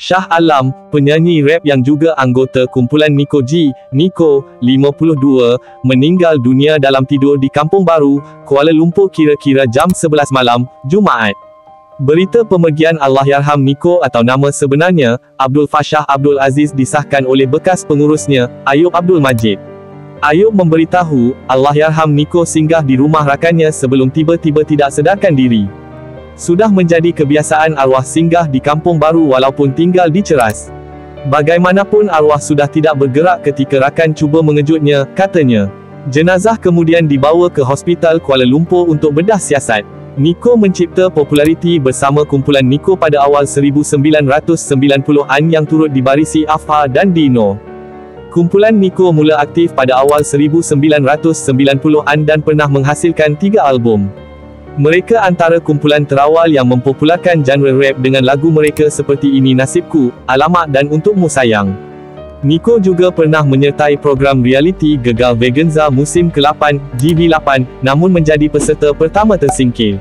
Shah Alam, penyanyi rap yang juga anggota kumpulan Nico G, Nico, 52, meninggal dunia dalam tidur di Kampung Baru, Kuala Lumpur kira-kira jam 11 malam, Jumaat. Berita pemergian Allahyarham Nico atau nama sebenarnya, Abdul Fashah Abdul Aziz disahkan oleh bekas pengurusnya, Ayub Abdul Majid. Ayub memberitahu, Allahyarham Nico singgah di rumah rakannya sebelum tiba-tiba tidak sedarkan diri. Sudah menjadi kebiasaan arwah singgah di Kampung Baru walaupun tinggal di Ceras. Bagaimanapun arwah sudah tidak bergerak ketika rakan cuba mengejutnya, katanya. Jenazah kemudian dibawa ke Hospital Kuala Lumpur untuk bedah siasat. Nico mencipta populariti bersama kumpulan Nico pada awal 1990-an yang turut dibarisi Afha dan Dino. Kumpulan Nico mula aktif pada awal 1990-an dan pernah menghasilkan 3 album. Mereka antara kumpulan terawal yang mempopularkan genre rap dengan lagu mereka seperti Ini Nasibku, Alamak dan Untukmu Sayang. Nico juga pernah menyertai program realiti Gegar Veganza musim ke-8, GV8, namun menjadi peserta pertama tersingkir.